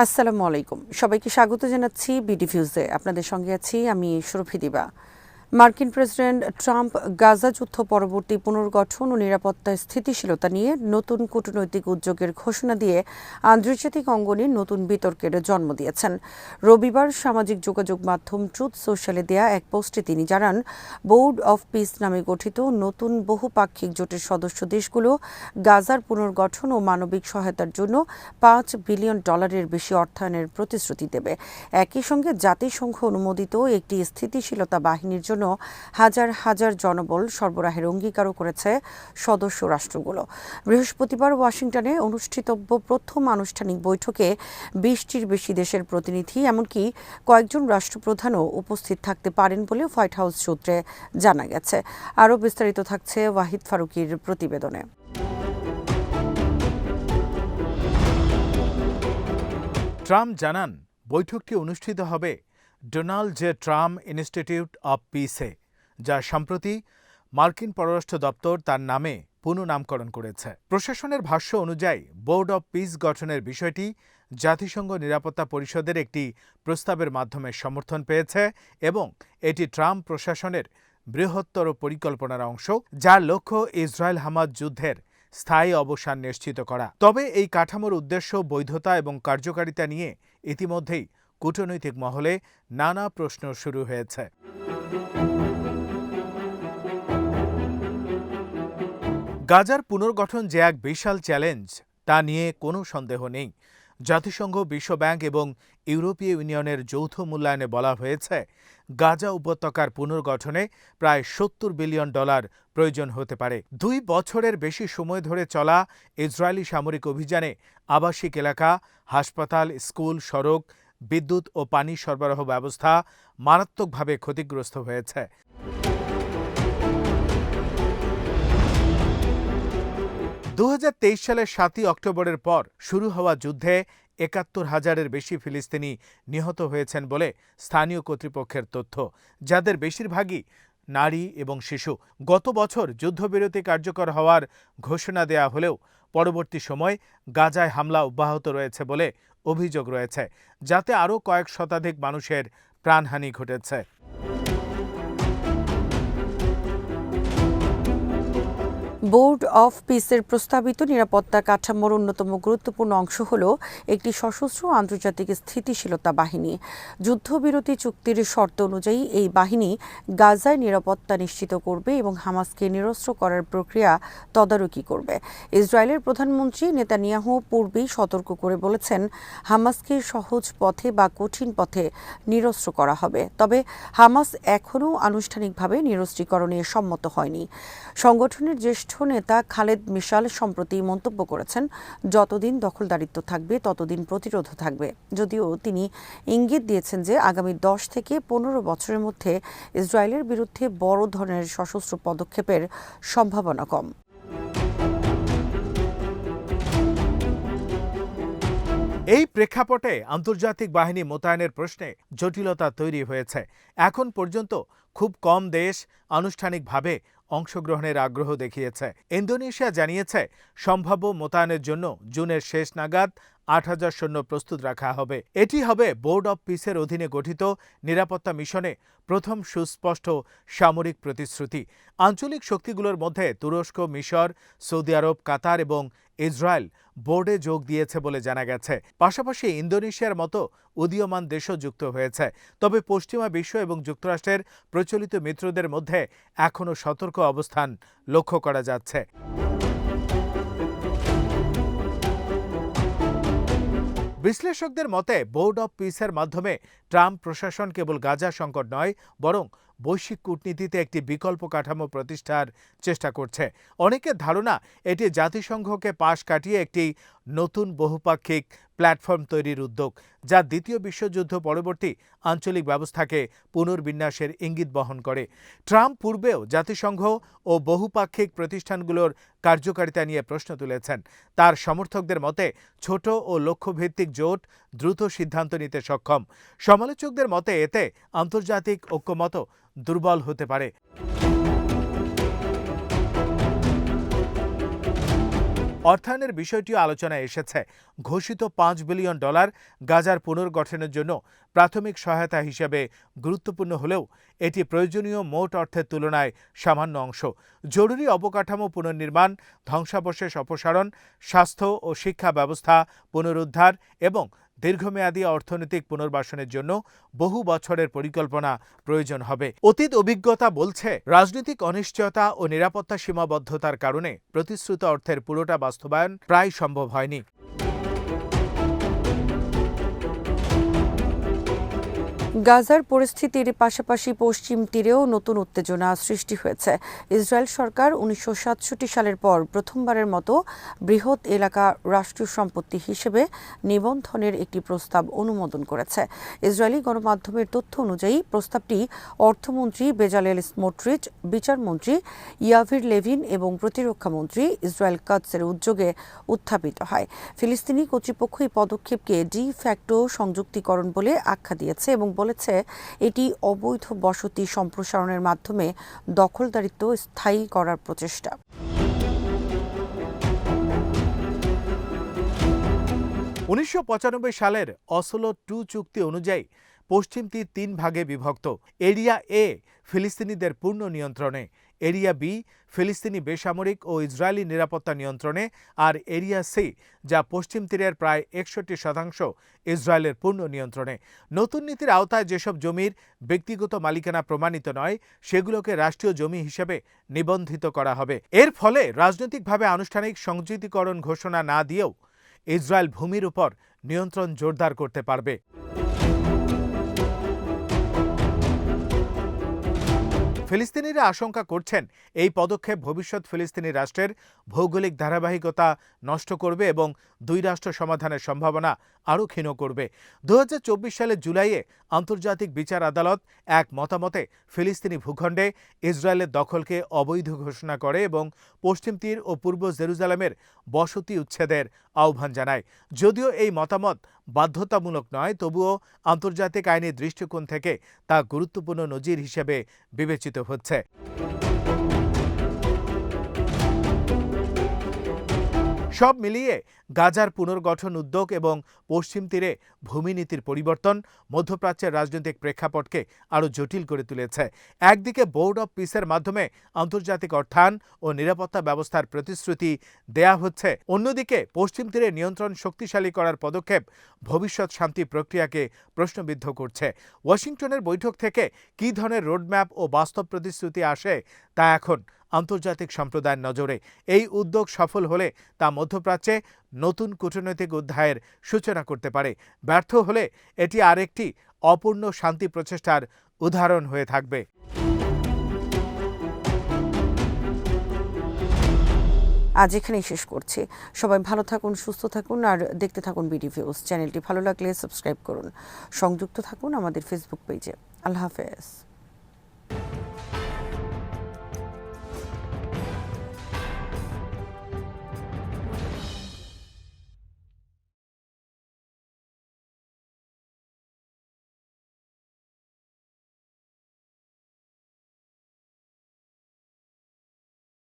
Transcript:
আসসালামু আলাইকুম, সবাইকে স্বাগত জানাচ্ছি বিডিভিউজে। আপনাদের সঙ্গে আছি আমি সুরভি দিবা। মার্কিন প্রেসিডেন্ট ট্রাম্প গাজা যুদ্ধ পরবর্তী পুনর্গঠন ও নিরাপত্তা স্থিতিশীলতা নিয়ে নতুন কূটনৈতিক উদ্যোগের ঘোষণা দিয়ে আন্তর্জাতিক অঙ্গনে নতুন বিতর্কের জন্ম দিয়েছেন। রবিবার সামাজিক যোগাযোগ মাধ্যম ট্রুথ সোশ্যালে দেয়া এক পোস্টে তিনি জানান, বোর্ড অফ পিস নামে গঠিত নতুন বহুপাক্ষিক জোটের সদস্য দেশগুলো গাজার পুনর্গঠন ও মানবিক সহায়তার জন্য $5 বিলিয়ন বেশি অর্থায়নের প্রতিশ্রুতি দেবে। একই সঙ্গে জাতিসংঘ অনুমোদিত একটি স্থিতিশীলতা বাহিনীর জন্য হাজার হাজার জনবল সরবরাহের অঙ্গীকারও করেছে সদস্য রাষ্ট্রগুলো। বৃহস্পতিবার ওয়াশিংটনে অনুষ্ঠিতব্য প্রথম আনুষ্ঠানিক বৈঠকে 20টির বেশি দেশের প্রতিনিধি এমনকি কয়েকজন রাষ্ট্রপ্রধানও উপস্থিত থাকতে পারেন বলে হোয়াইট হাউস সূত্রে জানা গেছে। আরও বিস্তারিত থাকছে ওয়াহিদ ফারুকীর প্রতিবেদনে। ট্রাম্প জানান, বৈঠকটি অনুষ্ঠিত হবে Donald J Trump institute of পিসে, যা সম্প্রতি মার্কিন পররাষ্ট্র দপ্তর তার নামে পুনঃনামকরণ করেছে। প্রশাসনের ভাষ্য অনুযায়ী বোর্ড অব পিস গঠনের বিষয়টি জাতিসংঘ নিরাপত্তা পরিষদের একটি প্রস্তাবের মাধ্যমে সমর্থন পেয়েছে এবং এটি ট্রাম্প প্রশাসনের বৃহত্তর পরিকল্পনার অংশ, যার লক্ষ্য ইসরায়েল হামাস যুদ্ধের স্থায়ী অবসান নিশ্চিত করা। তবে এই কাঠামোর উদ্দেশ্য, বৈধতা এবং কার্যকারিতা নিয়ে ইতিমধ্যেই কূটনৈতিক মহলে নানা প্রশ্ন শুরু হয়েছে। গাজার পুনর্গঠন যে এক বিশাল চ্যালেঞ্জ তা নিয়ে কোনো সন্দেহ নেই। জাতিসংঘ, বিশ্বব্যাংক এবং ইউরোপীয় ইউনিয়নের যৌথ মূল্যায়নে বলা হয়েছে, গাজা উপত্যকার পুনর্গঠনে প্রায় $70 বিলিয়ন প্রয়োজন হতে পারে। 2 বছরের বেশি সময় ধরে চলা ইসরায়েলি সামরিক অভিযানে আবাসিক এলাকা, হাসপাতাল, স্কুল, সড়ক, বিদ্যুৎ ও পানি সরবরাহ ব্যবস্থা মারাত্মকভাবে ক্ষতিগ্রস্ত হয়েছে। সালের 7 অক্টোবরের পর শুরু হওয়া যুদ্ধে ৭১,০০০-এর বেশি ফিলিস্তিনি নিহত হয়েছেন বলে স্থানীয় কর্তৃপক্ষের তথ্য, যাদের বেশিরভাগই নারী এবং শিশু। গত বছর যুদ্ধবিরতি কার্যকর হওয়ার ঘোষণা দেয়া হলেও পরবর্তী সময় গাজায় হামলা অব্যাহত রয়েছে বলে অভিযোগ রয়েছে, যাতে আরও কয়েক শতাধিক মানুষের প্রাণহানি ঘটেছে। বোর্ড অফ পিসের প্রস্তাবিত নিরাপত্তা কাঠামোর অন্যতম গুরুত্বপূর্ণ অংশ হল একটি সশস্ত্র আন্তর্জাতিক স্থিতিশীলতা বাহিনী। যুদ্ধবিরতি চুক্তির শর্ত অনুযায়ী এই বাহিনী গাজায় নিরাপত্তা নিশ্চিত করবে এবং হামাসকে নিরস্ত্র করার প্রক্রিয়া তদারকি করবে। ইসরায়েলের প্রধানমন্ত্রী নেতানিয়াহু পূর্বেই সতর্ক করে বলেছেন, হামাসকে সহজ পথে বা কঠিন পথে নিরস্ত্র করা হবে। তবে হামাস এখনও আনুষ্ঠানিকভাবে নিরস্ত্রীকরণে সম্মত হয়নি। সংগঠনের জ্যেষ্ঠ নেতা খালেদ মিশাল সম্প্রতি মন্তব্য করেছেন, যতদিন দখলদারিত্ব থাকবে ততদিন প্রতিরোধ থাকবে, যদিও তিনি ইঙ্গিত দিয়েছেন যে আগামী 10 থেকে 15 বছরের মধ্যে ইসরায়েলের বিরুদ্ধে বড় ধরনের সশস্ত্র পদক্ষেপের সম্ভাবনা কম। এই প্রেক্ষাপটে আন্তর্জাতিক বাহিনী মোতায়েনের প্রশ্নে জটিলতা তৈরি হয়েছে। এখন পর্যন্ত খুব কম দেশ আনুষ্ঠানিকভাবে অংশগ্রহণের আগ্রহ দেখিয়েছে। ইন্দোনেশিয়া জানিয়েছে, সম্ভাব্য মোতায়েনের জন্য জুনের শেষ নাগাদ ৮,০০০ সৈন্য প্রস্তুত রাখা হবে। এটি হবে বোর্ড অব পিসের অধীনে গঠিত নিরাপত্তা মিশনে প্রথম সুস্পষ্ট সামরিক প্রতিশ্রুতি। আঞ্চলিক শক্তিগুলোর মধ্যে তুরস্ক, মিশর, সৌদি আরব, কাতার এবং ইসরায়েল বোর্ডে যোগ দিয়েছে বলে জানা গেছে। পাশাপাশি ইন্দোনেশিয়ার মতো উদীয়মান দেশও যুক্ত হয়েছে। তবে পশ্চিমা বিশ্ব এবং যুক্তরাষ্ট্রের প্রচলিত মিত্রদের মধ্যে এখনও সতর্ক অবস্থান লক্ষ্য করা যাচ্ছে। বিশ্লেষকদের মতে, বোর্ড অব পিসের মাধ্যমে ট্রাম্প প্রশাসন কেবল গাজা সংকট নয়, বরং বৈশ্বিক কূটনীতিতে একটি বিকল্প কাঠামো প্রতিষ্ঠার চেষ্টা করছে। অনেকের ধারণা, এটি জাতিসংঘকে পাশ কাটিয়ে একটি নতুন বহুপাক্ষিক প্ল্যাটফর্ম তৈরির উদ্যোগ, যা দ্বিতীয় বিশ্বযুদ্ধ পরবর্তী আঞ্চলিক ব্যবস্থাকে পুনর্বিন্যাসের ইঙ্গিত বহন করে। ট্রাম্প পূর্বেও জাতিসংঘ ও বহুপাক্ষিক প্রতিষ্ঠানগুলোর কার্যকারিতা নিয়ে প্রশ্ন তুলেছেন। তার সমর্থকদের মতে, ছোট ও লক্ষ্যভিত্তিক জোট দ্রুত সিদ্ধান্ত নিতে সক্ষম। সমালোচকদের মতে, এতে আন্তর্জাতিক ঐক্যমত দুর্বল হতে পারে। অর্থায়নের বিষয়টিও আলোচনায় এসেছে। ঘোষিত $5 বিলিয়ন গাজার পুনর্গঠনের জন্য প্রাথমিক সহায়তা হিসেবে গুরুত্বপূর্ণ হলেও এটি প্রয়োজনীয় মোট অর্থের তুলনায় সামান্য অংশ। জরুরি অবকাঠামো পুনর্নির্মাণ, ধ্বংসাবশেষ অপসারণ, স্বাস্থ্য ও শিক্ষা ব্যবস্থা পুনরুদ্ধার এবং দীর্ঘমেয়াদী অর্থনৈতিক পুনর্বাসনের জন্য বহু বছরের পরিকল্পনা প্রয়োজন হবে। অতীত অভিজ্ঞতা বলছে, রাজনৈতিক অনিশ্চয়তা ও নিরাপত্তা সীমাবদ্ধতার কারণে প্রতিশ্রুত অর্থের পুরোটা বাস্তবায়ন প্রায় সম্ভব হয়নি। গাজার পরিস্থিতির পাশাপাশি পশ্চিম তীরেও নতুন উত্তেজনা সৃষ্টি হয়েছে। ইসরায়েল সরকার 1967 সালের পর প্রথমবারের মতো বৃহৎ এলাকা রাষ্ট্রীয় সম্পত্তি হিসেবে নিবন্ধনের একটি প্রস্তাব অনুমোদন করেছে। ইসরায়েলি গণমাধ্যমের তথ্য অনুযায়ী প্রস্তাবটি অর্থমন্ত্রী বেজালেল স্মোট্রিচ, বিচারমন্ত্রী ইয়াভির লেভিন এবং প্রতিরক্ষা মন্ত্রী ইসরায়েল কাটসের উদ্যোগে উত্থাপিত হয়। ফিলিস্তিনি কর্তৃপক্ষ এই পদক্ষেপকে ডি ফ্যাক্টো সংযুক্তিকরণ বলে আখ্যা দিয়েছে এবং বলেছে এটি অবৈধ বসতি সম্প্রসারণের মাধ্যমে দখলদারিত্ব স্থায়ী করার প্রচেষ্টা। সালের অসলো 2 চুক্তি অনুযায়ী পশ্চিম তীর 3 ভাগে বিভক্ত। এরিয়া এ ফিলিস্তিনিদের পূর্ণ নিয়ন্ত্রণে, এরিয়া বি ফিলিস্তিনি বেসামরিক ও ইসরায়েলি নিরাপত্তা নিয়ন্ত্রণে, আর এরিয়া সি যা পশ্চিম তীরের প্রায় 61% ইসরায়েলের পূর্ণ নিয়ন্ত্রণে। নতুন নীতির আওতায় যেসব জমির ব্যক্তিগত মালিকানা প্রমাণিত নয় সেগুলোকে রাষ্ট্রীয় জমি হিসেবে নিবন্ধিত করা হবে। এর ফলে রাজনৈতিকভাবে আনুষ্ঠানিক সংযুক্তিকরণ ঘোষণা না দিয়েও ইসরায়েল ভূমির উপর নিয়ন্ত্রণ জোরদার করতে পারবে। ফিলিস্তিনিরা আশঙ্কা করছেন এই পদক্ষেপ ভবিষ্যৎ ফিলিস্তিনি রাষ্ট্রের ভৌগোলিক ধারাবাহিকতা নষ্ট করবে এবং 2 রাষ্ট্র সমাধানের সম্ভাবনা আরও ক্ষীণ করবে। 2024 সালের জুলাইয়ে আন্তর্জাতিক বিচার আদালত এক মতামতে ফিলিস্তিনি ভূখণ্ডে ইসরায়েলের দখলকে অবৈধ ঘোষণা করে এবং পশ্চিম তীর ও পূর্ব জেরুজালেমের বসতি উচ্ছেদের আহ্বান জানায়। যদিও এই মতামত বাধ্যতামূলক নয়, তবুও আন্তর্জাতিক আইনি দৃষ্টিকোণ থেকে তা গুরুত্বপূর্ণ নজির হিসেবে বিবেচিত হচ্ছে। সব মিলিয়ে গাজার পুনর্গঠন উদ্যোগ এবং পশ্চিম তীরে ভূমিনীতির পরিবর্তন মধ্যপ্রাচ্যের রাজনৈতিক প্রেক্ষাপটকে আরও জটিল করে তুলেছে। একদিকে বোর্ড অব পিসের মাধ্যমে আন্তর্জাতিক অর্থায়ন ও নিরাপত্তা ব্যবস্থার প্রতিশ্রুতি দেয়া হচ্ছে, অন্যদিকে পশ্চিম তীরে নিয়ন্ত্রণ শক্তিশালী করার পদক্ষেপ ভবিষ্যৎ শান্তি প্রক্রিয়াকে প্রশ্নবিদ্ধ করছে। ওয়াশিংটনের বৈঠক থেকে কী ধরনের রোডম্যাপ ও বাস্তব প্রতিশ্রুতি আসে তা এখন আন্তর্জাতিক সম্প্রদায়ের নজরে। এই উদ্যোগ সফল হলে তা মধ্যপ্রাচ্যে নতুন কূটনৈতিক অধ্যায়ের সূচনা করতে পারে। ব্যর্থ হলে এটি আরেকটি অপূর্ণ শান্তি প্রচেষ্টার উদাহরণ হয়ে থাকবে। আজ এখানেই শেষ করছি। সবাই ভালো থাকুন, সুস্থ থাকুন আর দেখতে থাকুন বিডি ভিউজ। চ্যানেলটি ভালো লাগলে সাবস্ক্রাইব করুন। সংযুক্ত থাকুন আমাদের ফেসবুক পেজে। আল্লাহ হাফেজ।